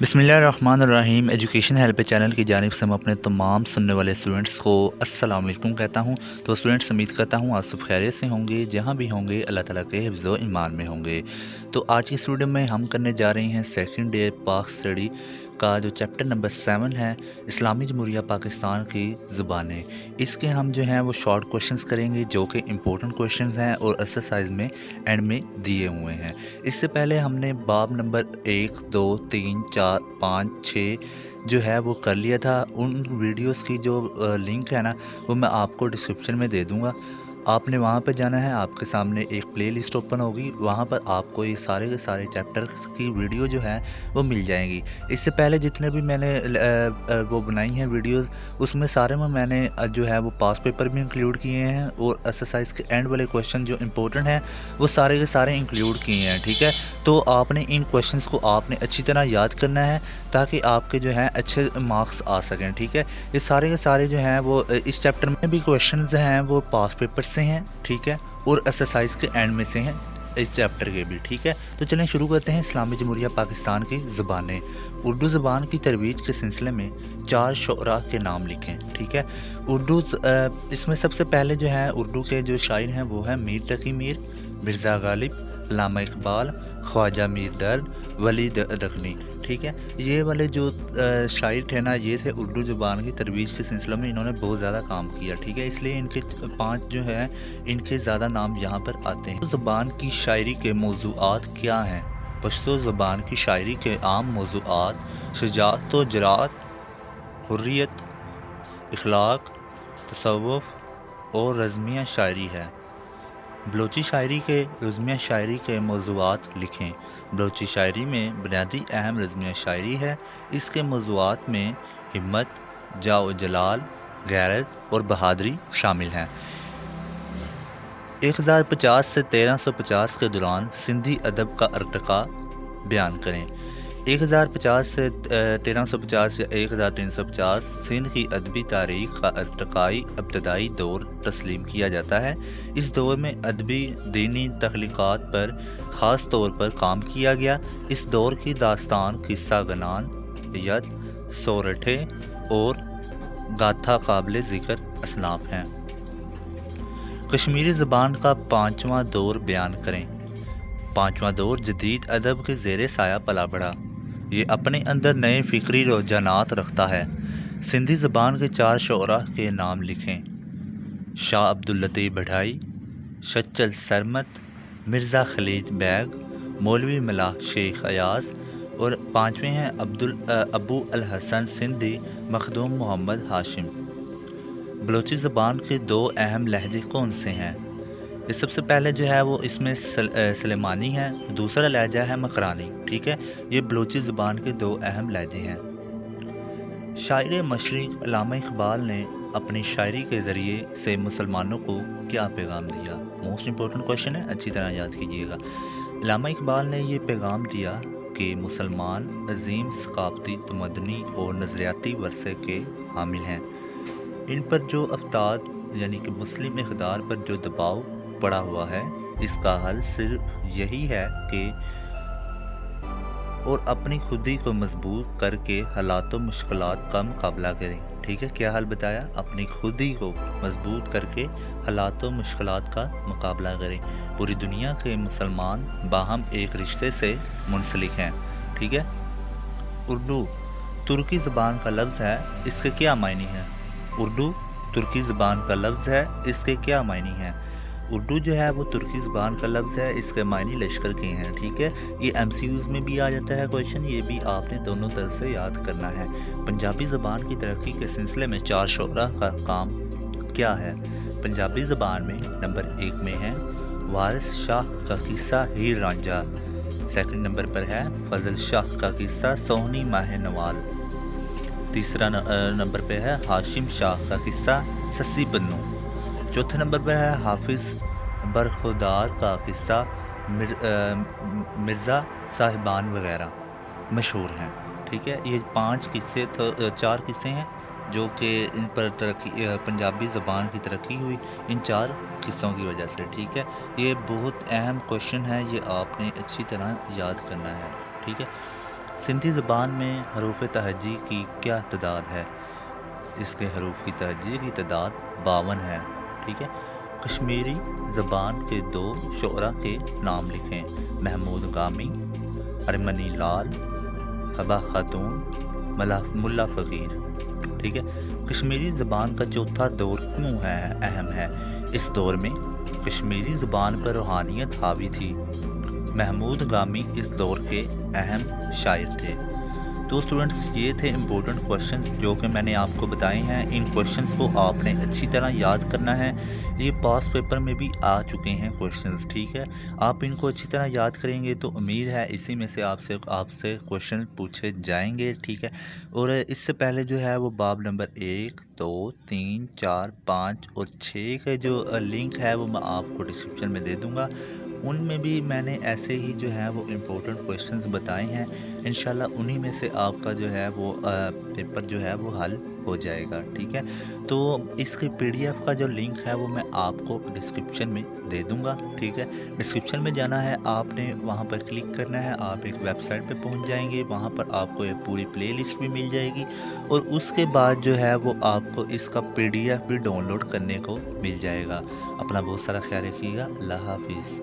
बिस्मिल्लाहिर्रहमानिर्रहीम। Education help channel की जानिब से मैं अपने तमाम सुनने वाले स्टूडेंट्स को अस्सलाम वालेकुम कहता हूँ। तो स्टूडेंट्स, उम्मीद करता हूँ आप सब खैरियत से होंगे, जहाँ भी होंगे अल्लाह ताला के हिफ्ज़ व ईमान में होंगे। तो आज की इस वीडियो में हम करने जा रहे हैं सेकंड ईयर पाक स्टडी का जो चैप्टर नंबर 7 है, इस्लामी जमहूरिया पाकिस्तान की ज़ुबानें। इसके हम जो हैं वो शॉर्ट क्वेश्चंस करेंगे जो कि इम्पोर्टेंट क्वेश्चंस हैं और एक्सरसाइज में एंड में दिए हुए हैं। इससे पहले हमने बाब नंबर 1, 2, 3, 4, 5, 6 जो है वो कर लिया था। उन वीडियोस की जो लिंक है ना, वो मैं आपको डिस्क्रिप्शन में दे दूँगा। आपने वहाँ पे जाना है, आपके सामने एक प्लेलिस्ट ओपन होगी, वहाँ पर आपको ये सारे के सारे चैप्टर्स की वीडियो जो है वो मिल जाएंगी। इससे पहले जितने भी मैंने वो बनाई हैं वीडियोस, उसमें सारे में मैंने जो है वो पास पेपर भी इंक्लूड किए हैं और एक्सरसाइज के एंड वाले क्वेश्चन जो इंपॉर्टेंट हैं वो सारे के सारे इंक्लूड किए हैं। ठीक है, तो आपने इन क्वेश्चंस को आपने अच्छी तरह याद करना है ताकि आपके जो हैं अच्छे मार्क्स आ सकें। ठीक है, ये सारे के सारे जो हैं वो इस चैप्टर में भी क्वेश्चंस हैं वो पास पेपर से हैं। ठीक है, और एक्सरसाइज के एंड में से हैं इस चैप्टर के भी। ठीक है, तो चलें शुरू करते हैं। इस्लामी जमहूरिया पाकिस्तान की ज़ुबानें। उर्दू ज़बान की तरवीज के सिलसिले में 4 शुअरा के नाम लिखें। ठीक है, उर्दू इसमें सबसे पहले जो है उर्दू के जो शायर हैं वो हैं मीर तकी मीर, मिर्ज़ा गालिब, अल्लामा इकबाल, ख्वाजा मीर दर्द, वली दखनी। ठीक है, ये वाले जो शायर थे ना, ये थे उर्दू ज़ुबान की तरवीज के सिलसिले में इन्होंने बहुत ज़्यादा काम किया। ठीक है, इसलिए इनके 5 जो है इनके ज़्यादा नाम यहाँ पर आते हैं। ज़ुबान की शायरी के मौज़ूआत क्या हैं? पश्तो ज़ुबान की शायरी के आम मौज़ूआत शुजाअत व जराअत, हुर्रियत, इखलाक, तसव्वुफ़ और रज़मिया शायरी है। बलोची शायरी के रज़मिया शायरी के मौज़ूआत लिखें। बलोची शायरी में बुनियादी अहम रज़मिया शायरी है। इसके मौज़ूआत में हिम्मत, जाओ जलाल, गैरत और बहादुरी शामिल हैं। 1050 से 1350 के दौरान सिंधी अदब का अर्तक़ा बयान करें। 1050 से 1350 या 1350 सिंध की अदबी तारीख़ का अर्तक़ाई इब्तदाई दौर तस्लीम किया जाता है। इस दौर में अदबी दीनी तख्लीक़ात पर ख़ास तौर पर काम किया गया। इस दौर की दास्तान, किस्सा गनान, यद, सोरठे और गाथा काबिल ज़िक्र असनाफ़ हैं। कश्मीरी ज़बान का 5वां दौर बयान करें। 5वां दौर जदीद अदब के ज़ेर साया पला बढ़ा। ये अपने अंदर नए फ़िक्री रुझानात रखता है। सिंधी ज़बान के 4 शुअरा के नाम लिखें। शाह अब्दुल लतीफ़ भटाई, शच्चल सरमत, मिर्ज़ा खलीज बैग, मौलवी मलाह शेख अयाज और 5वें हैं अबू अल हसन सिंधी, मखदूम मोहम्मद हाशिम। बलोची ज़बान के 2 अहम लहजे कौन से हैं? ये सबसे पहले जो है वो इसमें सलेमानी है, दूसरा लहजा है मकरानी। ठीक है, ये बलोची ज़बान के 2 अहम लहजे हैं। शायर मशरिक़ अल्लामा इकबाल ने अपनी शायरी के ज़रिए से मुसलमानों को क्या पैगाम दिया? मोस्ट इम्पोर्टेंट क्वेश्चन है, अच्छी तरह याद कीजिएगा। अल्लामा इकबाल ने ये पैगाम दिया कि मुसलमान अजीम सकाफ़ती, तमदनी और नज़रियाती वरसे के हामिल हैं। इन पर जो अफ्ताद यानी कि मुस्लिम इक़दार पर जो दबाव पड़ा हुआ है, इसका हल सिर्फ यही है कि और अपनी खुदी को मजबूत करके हालात व मुश्किलात का मुकाबला करें। ठीक है, क्या हल बताया? अपनी खुदी को मजबूत करके हालात व मुश्किलात का मुकाबला करें। पूरी दुनिया के मुसलमान बाहम एक रिश्ते से मुंसलिक हैं। ठीक है, उर्दू तुर्की ज़बान का लफ्ज़ है, इसके क्या मायने हैं? उर्दू तुर्की ज़बान का लफ्ज़ है, इसके क्या मायने हैं? उर्दू जो है वो तुर्की ज़बान का लफ्ज़ है, इसके मायने लश्कर के हैं। ठीक है, ये MCQs में भी आ जाता है क्वेश्चन, ये भी आपने दोनों तरह से याद करना है। पंजाबी ज़बान की तरक्की के सिलसिले में 4 शुअरा का काम क्या है? पंजाबी ज़बान में नंबर 1 में है वारिस शाह का किस्सा हीर रांझा। सेकंड नंबर पर है फजल शाह का किस्सा सोहनी माह नवाल। तीसरा नंबर पे है हाशिम शाह का किस्सा सस्सी बन्नू। चौथे नंबर पर है हाफिज़ बरखुदार का किस्सा मिर्ज़ा साहिबान वगैरह मशहूर हैं। ठीक है, ये 5 किस्से तो 4 किस्से हैं जो कि इन पर तरक्की पंजाबी ज़बान की तरक्की हुई इन 4 किस्सों की वजह से। ठीक है, ये बहुत अहम क्वेश्चन है, ये आपने अच्छी तरह याद करना है। ठीक है, सिंधी ज़बान में हरूफ तहज्जी की क्या तादाद है? इसके हरूफ की तहज्जी की तादाद 52 है। ठीक है। कश्मीरी ज़बान के 2 शुअरा के नाम लिखें। महमूद गामी, अरमनी लाल, हबा खातून, मुल्ला फ़कीर। ठीक है। कश्मीरी ज़बान का चौथा दौर क्यों है अहम है? इस दौर में कश्मीरी ज़बान पर रूहानियत हावी थी। महमूद गामी इस दौर के अहम शायर थे। तो स्टूडेंट्स ये थे इम्पोर्टेंट क्वेश्चंस जो कि मैंने आपको बताए हैं। इन क्वेश्चंस को आपने अच्छी तरह याद करना है। ये पास पेपर में भी आ चुके हैं क्वेश्चंस। ठीक है। आप इनको अच्छी तरह याद करेंगे तो उम्मीद है इसी में से आपसे क्वेश्चन पूछे जाएंगे। ठीक है। और इससे पहले जो है वो बाब नंबर 1, 2, 3, 4, 5 और 6 का जो लिंक है वो मैं आपको डिस्क्रिप्शन में दे दूँगा। उनमें भी मैंने ऐसे ही जो है वो इम्पोर्टेंट क्वेश्चंस बताए हैं। इंशाल्लाह उन्हीं में से आपका जो है वो पेपर जो है वो हल हो जाएगा। ठीक है। तो इसके पीडीएफ का जो लिंक है वो मैं आपको डिस्क्रिप्शन में दे दूंगा। ठीक है। डिस्क्रिप्शन में जाना है, आपने वहां पर क्लिक करना है, आप एक वेबसाइट पे पहुंच जाएंगे। वहां पर आपको एक पूरी प्लेलिस्ट भी मिल जाएगी और उसके बाद जो है वो आपको इसका पीडीएफ भी डाउनलोड करने को मिल जाएगा। अपना बहुत सारा ख्याल रखिएगा। अल्लाह हाफिज़।